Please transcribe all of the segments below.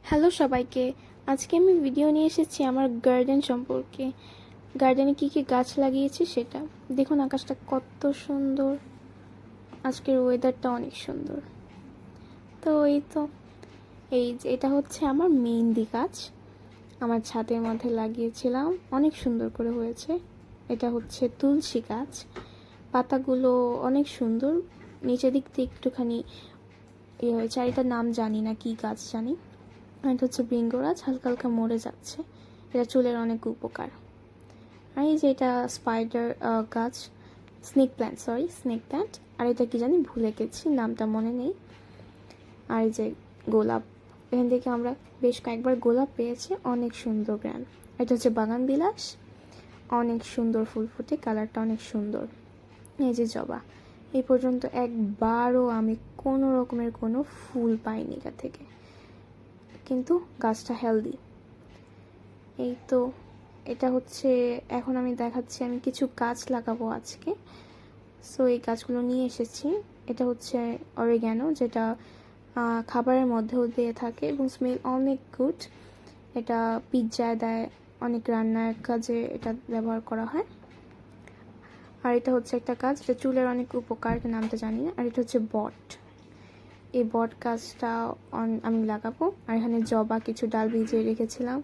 Hello সবাইকে। আজকে আমি ভিডিও নিয়ে এসেছি আমার গার্ডেন সম্পর্কে। গার্ডেনে কি কি গাছ লাগিয়েছি সেটা দেখুন। আকাশটা কত সুন্দর, আজকের ওয়েদারটা অনেক সুন্দর। তো এই যে এটা হচ্ছে আমার মেহেন্দি গাছ, আমার ছাদের মধ্যে লাগিয়েছিলাম, অনেক সুন্দর করে হয়েছে। এটা হচ্ছে তুলসী গাছ, পাতাগুলো অনেক সুন্দর, নিচের দিক থেকে একটুখানি হয়েছে। আর এটার নাম জানি না, কি গাছ জানি। এটা হচ্ছে ভৃঙ্গরাজ, হালকা হালকা মরে যাচ্ছে। এটা চুলের অনেক উপকার। আর এই যে এটা স্পাইডার গাছ, স্নেক প্ল্যান্ট। আর এটা কি জানি ভুলে গেছি, নামটা মনে নেই। আর এই যে গোলাপ, এখান থেকে আমরা বেশ কয়েকবার গোলাপ পেয়েছি, অনেক সুন্দর গ্রাম। এটা হচ্ছে বাগান বিলাস, অনেক সুন্দর ফুল ফুটে, কালারটা অনেক সুন্দর। এই যে জবা, এই পর্যন্ত একবারও আমি কোনো রকমের কোনো ফুল পাইনি এখান থেকে, কিন্তু গাছটা হেলদি। এই তো এটা হচ্ছে, এখন আমি দেখাচ্ছি আমি কিছু গাছ লাগাবো আজকে। সো এই গাছগুলো নিয়ে এসেছি। এটা হচ্ছে অরিগ্যানো, যেটা খাবারের মধ্যেও দিয়ে থাকে এবং স্মেল অনেক গুড। এটা পিৎজায় দেয়, অনেক রান্নার কাজে এটা ব্যবহার করা হয়। আর এটা হচ্ছে একটা গাছ যেটা চুলের অনেক উপকার, এটা নামটা জানি না। আর এটা হচ্ছে বট, এই বট গাছটা আমি লাগাবো। আর এখানে জবা কিছু ডাল ভিজিয়ে রেখেছিলাম,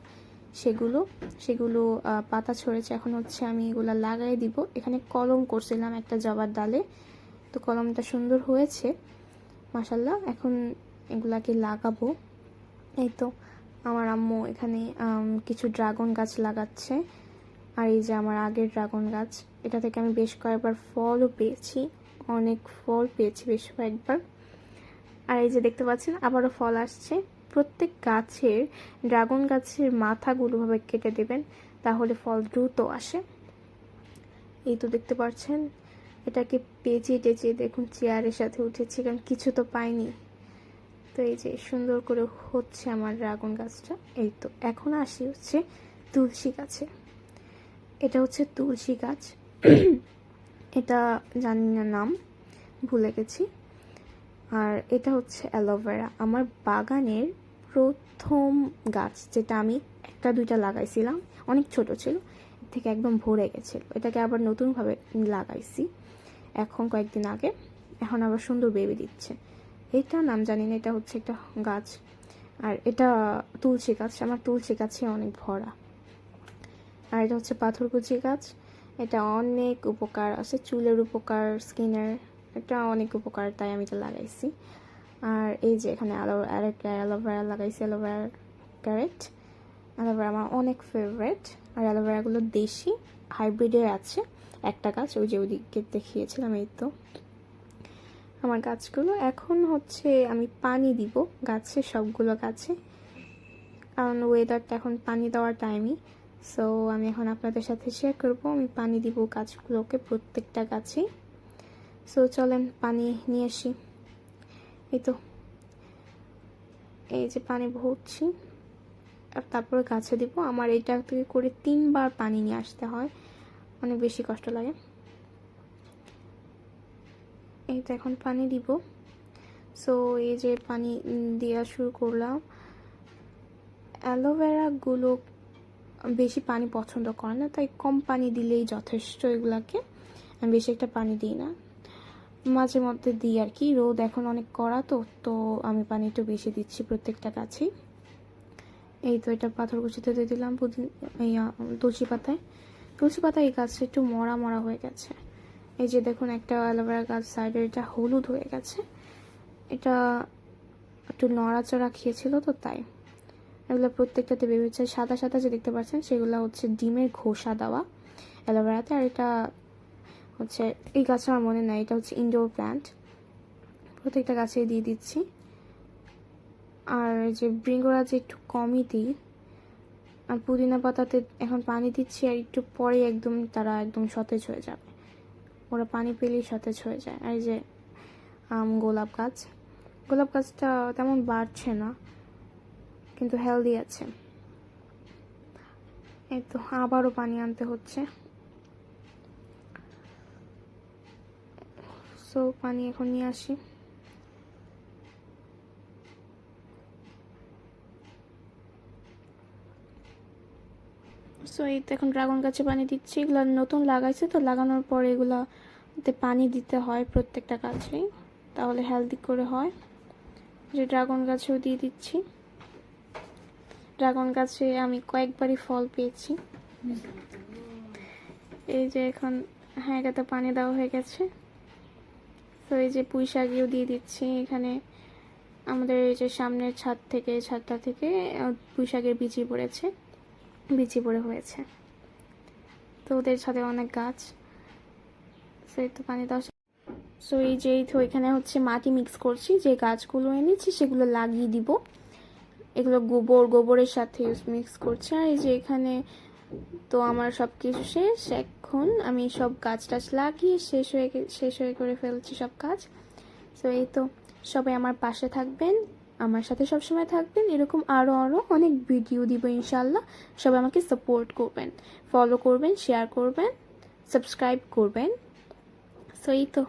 সেগুলো পাতা ছড়েছে, এখন হচ্ছে আমি এগুলা লাগাই দিব। এখানে কলম করছিলাম একটা জবার ডালে, তো কলমটা সুন্দর হয়েছে মাশাল্লাহ। এখন এগুলাকে লাগাবো। এই তো আমার আম্মু এখানে কিছু ড্রাগন গাছ লাগাচ্ছে। আর এই যে আমার আগের ড্রাগন গাছ, এটা থেকে আমি বেশ কয়েকবার ফলও পেয়েছি, অনেক ফল পেয়েছি বেশ কয়েকবার। আর এই যে দেখতে পাচ্ছেন আবারও ফল আসছে। প্রত্যেক গাছের, ড্রাগন গাছের মাথাগুলো ভাবে কেটে দেবেন, তাহলে ফল দ্রুত আসে। এই তো দেখতে পাচ্ছেন, এটাকে পেঁচিয়ে টেঁচিয়ে দেখুন চেয়ারের সাথে উঠেছি, কারণ কিছু তো পাইনি। তো এই যে সুন্দর করে হচ্ছে আমার ড্রাগন গাছটা। এই তো এখন আসি হচ্ছে তুলসী গাছে। এটা হচ্ছে তুলসী গাছ, এটা জানি না নাম, ভুলে গেছি। আর এটা হচ্ছে অ্যালোভেরা, আমার বাগানের প্রথম গাছ, যেটা আমি একটা দুইটা লাগাইছিলাম, অনেক ছোট ছিল, এর থেকে একদম ভরে গেছিল। এটাকে আবার নতুনভাবে লাগাইছি এখন কয়েকদিন আগে, এখন আবার সুন্দর বেবি দিচ্ছে। এটা নাম জানি না, এটা হচ্ছে একটা গাছ। আর এটা তুলসী গাছ, আমার তুলসী গাছে অনেক ভরা। আর এটা হচ্ছে পাথরকুচি গাছ, এটা অনেক উপকার আছে, চুলের উপকার, স্কিনের, এটা অনেক উপকার, তাই আমি এটা লাগাইছি। আর এই যে এখানে অ্যালোভেরা লাগাইছি, অ্যালোভেরা ক্যারেট। অ্যালোভেরা আমার অনেক ফেভারেট। আর অ্যালোভেরাগুলো দেশি, হাইব্রিডের আছে একটা গাছ, ওই যে ওইদিকে দেখিয়েছিলাম। এই তো আমার গাছগুলো, এখন হচ্ছে আমি পানি দিব গাছে, সবগুলো গাছে, কারণ ওয়েদারটা এখন পানি দেওয়ার টাইমই। সো আমি এখন আপনাদের সাথে শেয়ার করব আমি পানি দিব গাছগুলোকে, প্রত্যেকটা গাছেই। সো চলেন পানি নিয়ে আসি। এই তো এই যে পানি ভরছি, আর তারপরে গাছে দিব। আমার এইটা থেকে করে 3বার পানি নিয়ে আসতে হয়, অনেক বেশি কষ্ট লাগে। এই তো এখন পানি দিব। সো এই যে পানি দেওয়া শুরু করলাম। অ্যালোভেরাগুলো বেশি পানি পছন্দ করে না, তাই কম পানি দিলেই যথেষ্ট। এগুলাকে আমি বেশি একটা পানি দিই না, মাঝে মধ্যে দিই আর কি। রোদ এখন অনেক কড়া, তো আমি পানি একটু বেশি দিচ্ছি প্রত্যেকটা গাছেই। এই তো এটা পাথরকুচিতে দিয়ে দিলাম তুলসী পাতায় এই গাছটা একটু মরা মরা হয়ে গেছে। এই যে দেখুন একটা অ্যালোভেরা গাছ সাইডে, এটা হলুদ হয়ে গেছে, এটা একটু নড়াচড়া খেয়েছিল তো তাই। এগুলো প্রত্যেকটাতে বেরোচ্ছে, সাদা সাদা যে দেখতে পাচ্ছেন সেগুলো হচ্ছে ডিমের খোসা দেওয়া অ্যালোভেরাতে। আর এটা হচ্ছে, এই গাছটা আমার মনে নাই, এটা হচ্ছে ইনডোর প্ল্যান্ট, প্রত্যেকটা গাছেই দিয়ে দিচ্ছি। আর যে ভৃঙ্গরাজ একটু কমই দিই। আর পুদিনা পাতাতে এখন পানি দিচ্ছি, আর একটু পরে একদম তারা একদম সতেজ হয়ে যাবে, ওরা পানি পেলেই সতেজ হয়ে যায়। আর এই যে গোলাপ গাছটা তেমন বাড়ছে না, কিন্তু হেলদি আছে। এই তো আবারও পানি আনতে হচ্ছে। সো পানি এখন নিয়ে আসি। সো এই তো এখন ড্রাগন গাছে পানি দিচ্ছি। এগুলো নতুন লাগাইছে তো, লাগানোর পরে এগুলোতে পানি দিতে হয় প্রত্যেকটা গাছেই, তাহলে হেলদি করে হয়। যে ড্রাগন গাছেও দিয়ে দিচ্ছি। ড্রাগন গাছে আমি কয়েকবারই ফল পেয়েছি। এই যে এখন, হ্যাঁ, এটাতে পানি দেওয়া হয়ে গেছে। তো এই যে পুঁই শাকও দিয়ে দিচ্ছি এখানে। আমাদের এই যে সামনের ছাদটা থেকে পুঁই শাকের বিচি পড়েছে, বিচি পড়ে হয়েছে। তো ওদের ছাদে অনেক গাছ। সেই তো পানি দেওয়া। সো এই যে তো এখানে হচ্ছে মাটি মিক্স করছি, যে গাছগুলো এনেছি সেগুলো লাগিয়ে দিব। এগুলো গোবরের সাথে মিক্স করছি। আর এই যে এখানে তো আমার সব কিছু শেষ। এখন আমি সব গাছ টাছ লাগিয়ে শেষ হয়ে করে ফেলছি সব কাজ। সো এই তো, সবাই আমার পাশে থাকবেন, আমার সাথে সবসময় থাকবেন। এরকম আরও অনেক ভিডিও দিব ইনশাল্লাহ। সবাই আমাকে সাপোর্ট করবেন, ফলো করবেন, শেয়ার করবেন, সাবস্ক্রাইব করবেন। সো এই তো,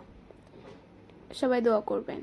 সবাই দোয়া করবেন।